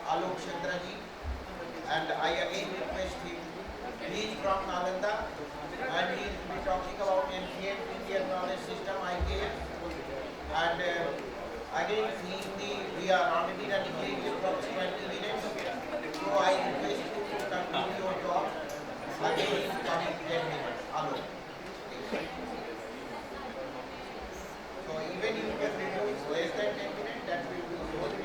Alok Chandra ji, and I again request him. He is from Nalanda and he will be talking about ancient Indian knowledge system IKS. And again, seeing we are already running late approximately 20 minutes, so I request you to continue your talk. Again, in coming 10 minutes. Alok, please. So even you can reduce less than 10 minutes, that will be so.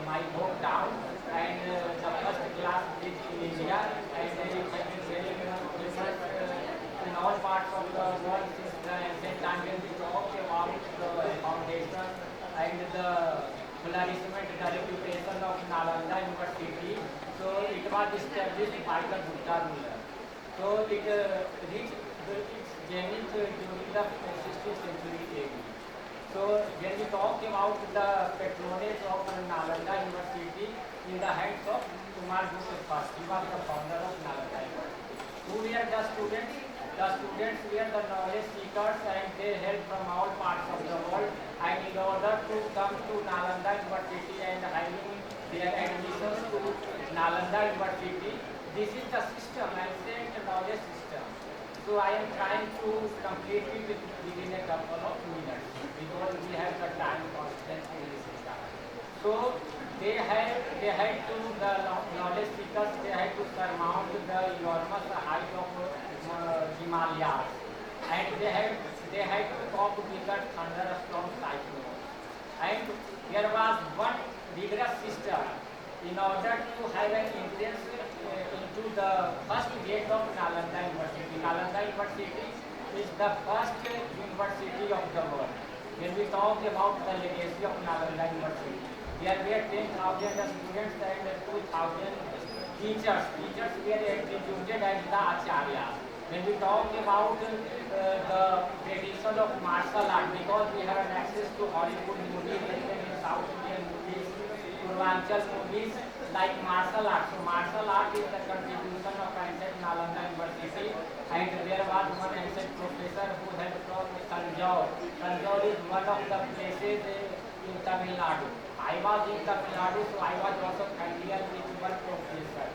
My hometown, and the first class bridge India, and it has been very famous in all parts of the world since the ancient time when we talk about the foundation and the flourishment, the reputation of Nalanda University. So it was established by the Gupta ruler. So it reached its zenith during the 16th century AD. So when we talk about the patronage of Nalanda University in the hands of Kumar Gupta first, he was the founder of Nalanda University. Who were the students? The students were the knowledge seekers and they hailed from all parts of the world, and in order to come to Nalanda University and having their admissions to Nalanda University, this is the system, ancient knowledge system. So I am trying to complete it within a couple of minutes because we have the time constraint in this system. So they had to the knowledge seekers, they had to surmount the enormous height of Himalayas, and they had to cope with the thunderstorm cyclone. And there was one rigorous system in order to have an entrance into the first gate of Nalanda University. Nalanda University is the first university of the world. When we talk about the legacy of Nalanda University, there were 10,000 students and 2,000 teachers. Teachers were executed as the acharyas. When we talk about the tradition of martial art, because we have an access to Hollywood movies and in South Indian movies, Purvanchal movies like martial art. So martial art is the contribution of ancient Nalanda University, and there was one ancient professor who had from Tanjore. Tanjore is one of the places in Tamil Nadu. I was in Tamil Nadu, so I was also familiar with one professor,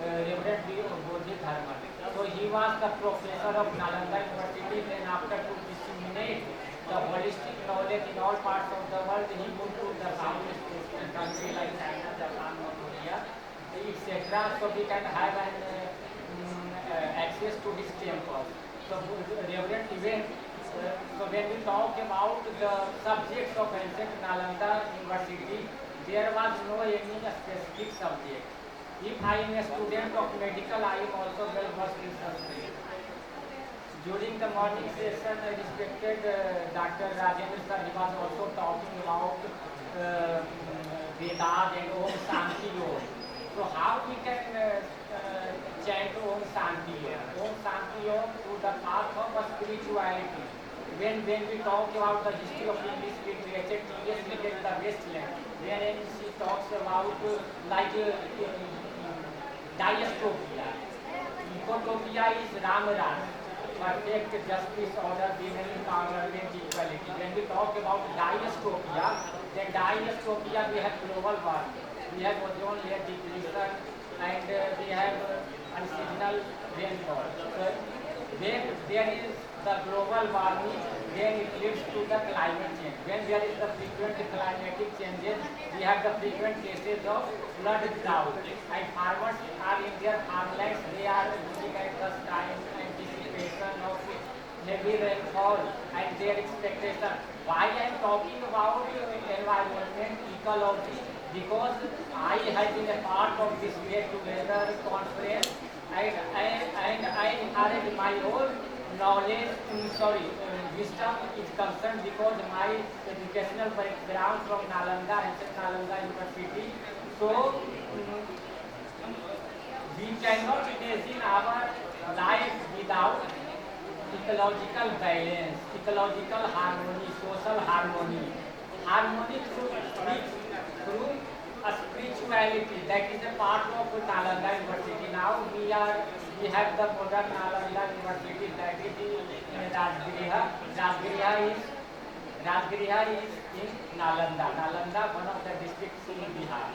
Reverend D. Bodhi Dharma. So he was the professor of Nalanda University. Then after to disseminate the holistic knowledge in all parts of the world, he moved to the Southeast Asian country like China, Japan, Korea, etc. So we can have an access to his temple. So Reverend event. So when we talk about the subjects of ancient Nalanda University, there was no any specific subject. If I am a student of medical, I am also well versed in Sanskrit. During the morning session, respected Dr. Rajendra sir, he was also talking about Vedas and Om Shanti Om. So how we can chant Om Shanti Om? Om Shanti Om through the path of spirituality. When we talk about the history of English literature, T.S. Eliot, the Wasteland, wherein she talks about like dystopia. Ecotopia is Ramaraj, perfect justice, order, dignity, empowerment, equality. When we talk about dystopia, then dystopia we have global warming, we have ozone layer depletion, and we have unseasonal rainfall. So when there is the global warming, then it leads to the climate change. When there is the frequent climatic changes, we have the frequent cases of flood drought. And farmers are in their farmlands, they are looking at the time anticipation of heavy rainfall and their expectation. Why I am talking about environment, ecology? Because I have been a part of this Get Together conference, and I inherited my own knowledge, wisdom is concerned because my educational background from Nalanda, ancient Nalanda University. So we cannot imagine our life without ecological balance, ecological harmony, social harmony, harmony through a spirituality that is a part of Nalanda University. Now we have the modern Nalanda University that is in Rajgriha. Rajgriha is in Nalanda. Nalanda, one of the districts in Bihar.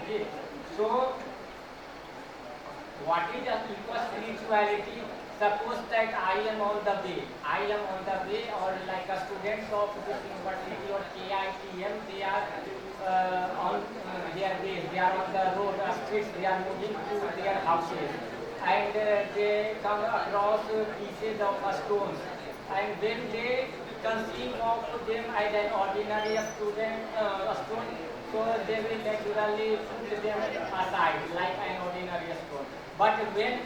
Okay. So what is a spirituality? Suppose that I am on the way, or like a students of this university or KITM, they are on their way, they are on the road, streets, they are moving to their houses, and they come across pieces of stones, and when they conceive of them as an ordinary stone, so they will naturally put them aside like an ordinary stone. But when